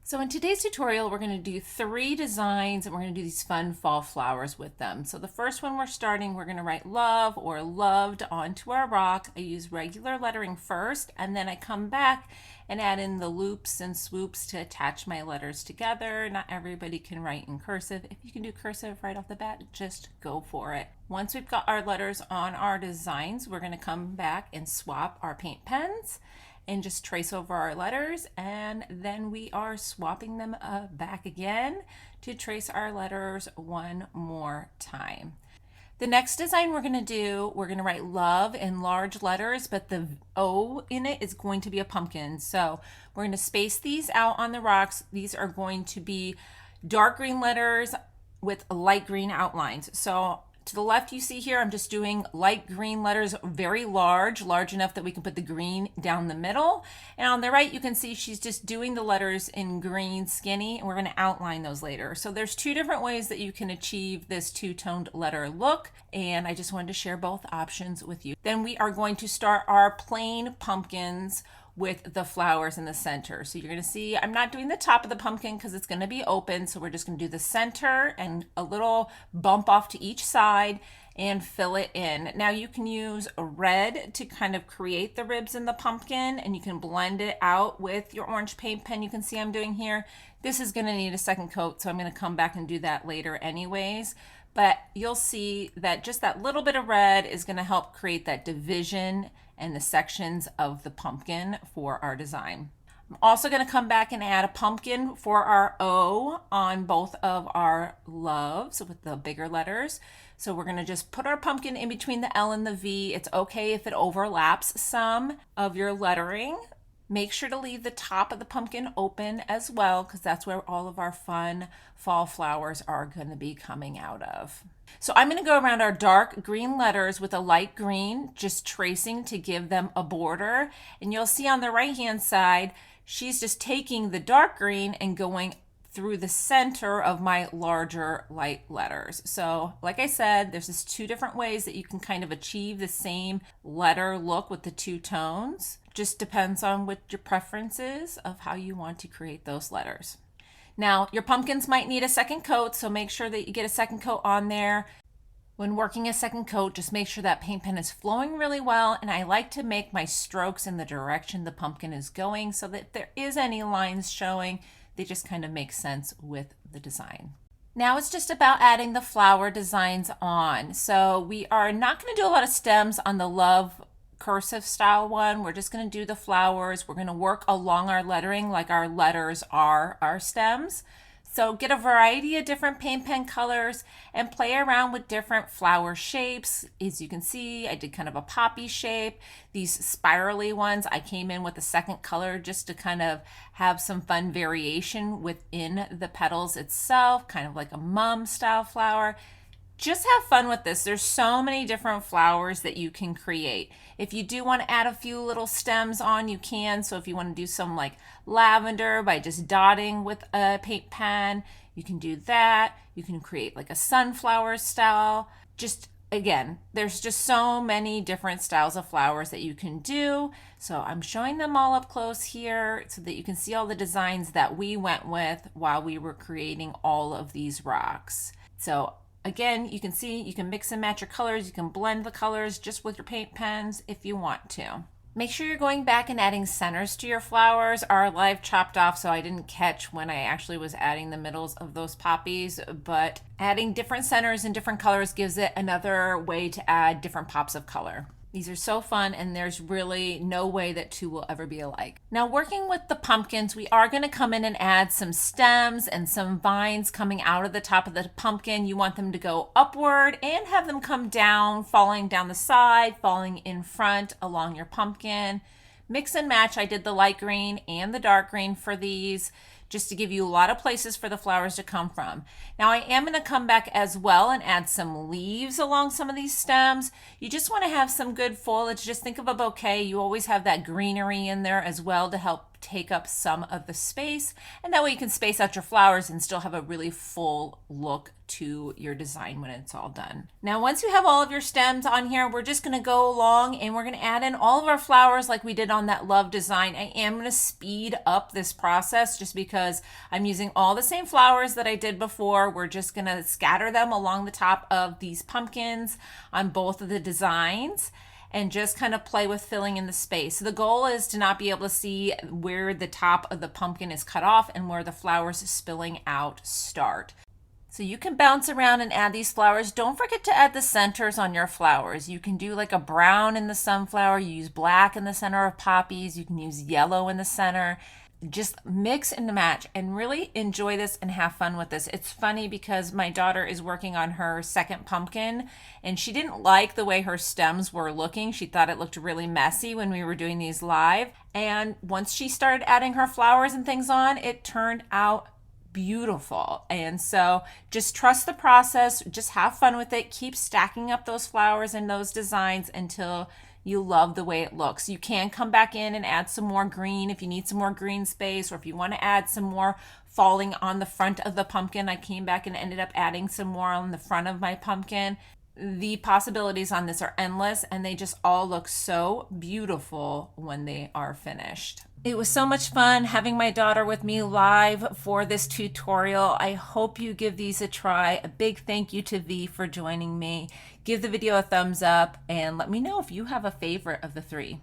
So in today's tutorial, we're going to do 3 designs and we're going to do these fun fall flowers with them. So the first one we're going to write love or loved onto our rock. I use regular lettering first, and then I come back and add in the loops and swoops to attach my letters together. Not everybody can write in cursive. If you can do cursive right off the bat, just go for it. Once we've got our letters on our designs, we're going to come back and swap our paint pens and just trace over our letters, and then we are swapping them back again to trace our letters one more time. The next design we're going to write love in large letters, but the O in it is going to be a pumpkin. So we're going to space these out on the rocks. These are going to be dark green letters with light green outlines. So to the left, you see here, I'm just doing light green letters, very large enough that we can put the green down the middle. And on the right, you can see she's just doing the letters in green skinny, and we're going to outline those later. So there's 2 different ways that you can achieve this 2-toned letter look, and I just wanted to share both options with you. Then we are going to start our plain pumpkins with the flowers in the center. So you're going to see I'm not doing the top of the pumpkin because it's going to be open. So we're just going to do the center and a little bump off to each side and fill it in. Now you can use a red to kind of create the ribs in the pumpkin, and you can blend it out with your orange paint pen. You can see I'm doing here. This is going to need a second coat, so I'm going to come back and do that later anyways. But you'll see that just that little bit of red is going to help create that division and the sections of the pumpkin for our design. I'm also going to come back and add a pumpkin for our O on both of our loves with the bigger letters. So we're going to just put our pumpkin in between the L and the V. It's okay if it overlaps some of your lettering. Make sure to leave the top of the pumpkin open as well, because that's where all of our fun fall flowers are going to be coming out of. So I'm going to go around our dark green letters with a light green, just tracing to give them a border. And you'll see on the right hand side, she's just taking the dark green and going through the center of my larger light letters. So like I said, there's just 2 different ways that you can kind of achieve the same letter look with the 2 tones. Just depends on what your preference is of how you want to create those letters. Now, your pumpkins might need a second coat, so make sure that you get a second coat on there. When working a second coat, just make sure that paint pen is flowing really well, and I like to make my strokes in the direction the pumpkin is going so that if there is any lines showing, they just kind of make sense with the design. Now it's just about adding the flower designs on. So we are not going to do a lot of stems on the love cursive style one. We're just going to do the flowers. We're going to work along our lettering like our letters are our stems. So get a variety of different paint pen colors and play around with different flower shapes. As you can see, I did kind of a poppy shape. These spirally ones, I came in with a second color just to kind of have some fun variation within the petals itself, kind of like a mum style flower. Just have fun with this. There's so many different flowers that you can create. If you do want to add a few little stems on, you can. So if you want to do some like lavender by just dotting with a paint pen, you can do that. You can create like a sunflower style. Just again, there's just so many different styles of flowers that you can do. So I'm showing them all up close here so that you can see all the designs that we went with while we were creating all of these rocks. So again, you can see you can mix and match your colors. You can blend the colors just with your paint pens if you want to. Make sure you're going back and adding centers to your flowers. Our live chopped off, so I didn't catch when I actually was adding the middles of those poppies, but adding different centers and different colors gives it another way to add different pops of color. These are so fun, and there's really no way that 2 will ever be alike. Now, working with the pumpkins, we are going to come in and add some stems and some vines coming out of the top of the pumpkin. You want them to go upward and have them come down, falling down the side, falling in front along your pumpkin. Mix and match. I did the light green and the dark green for these, just to give you a lot of places for the flowers to come from. Now I am going to come back as well and add some leaves along some of these stems. You just want to have some good foliage. Just think of a bouquet. You always have that greenery in there as well to help take up some of the space, and that way you can space out your flowers and still have a really full look to your design when it's all done. Now, once you have all of your stems on here, we're just going to go along and we're going to add in all of our flowers like we did on that love design. I am going to speed up this process just because I'm using all the same flowers that I did before. We're just going to scatter them along the top of these pumpkins on both of the designs and just kind of play with filling in the space. So the goal is to not be able to see where the top of the pumpkin is cut off and where the flowers spilling out start. So you can bounce around and add these flowers. Don't forget to add the centers on your flowers. You can do like a brown in the sunflower, you use black in the center of poppies, you can use yellow in the center. Just mix and match and really enjoy this and have fun with this. It's funny because my daughter is working on her second pumpkin and she didn't like the way her stems were looking. She thought it looked really messy when we were doing these live. And once she started adding her flowers and things on, it turned out beautiful. And so just trust the process, just have fun with it, keep stacking up those flowers and those designs until you love the way it looks. You can come back in and add some more green if you need some more green space, or if you want to add some more falling on the front of the pumpkin. I came back and ended up adding some more on the front of my pumpkin. The possibilities on this are endless and they just all look so beautiful when they are finished. It was so much fun having my daughter with me live for this tutorial. I hope you give these a try. A big thank you to V for joining me. Give the video a thumbs up and let me know if you have a favorite of the three.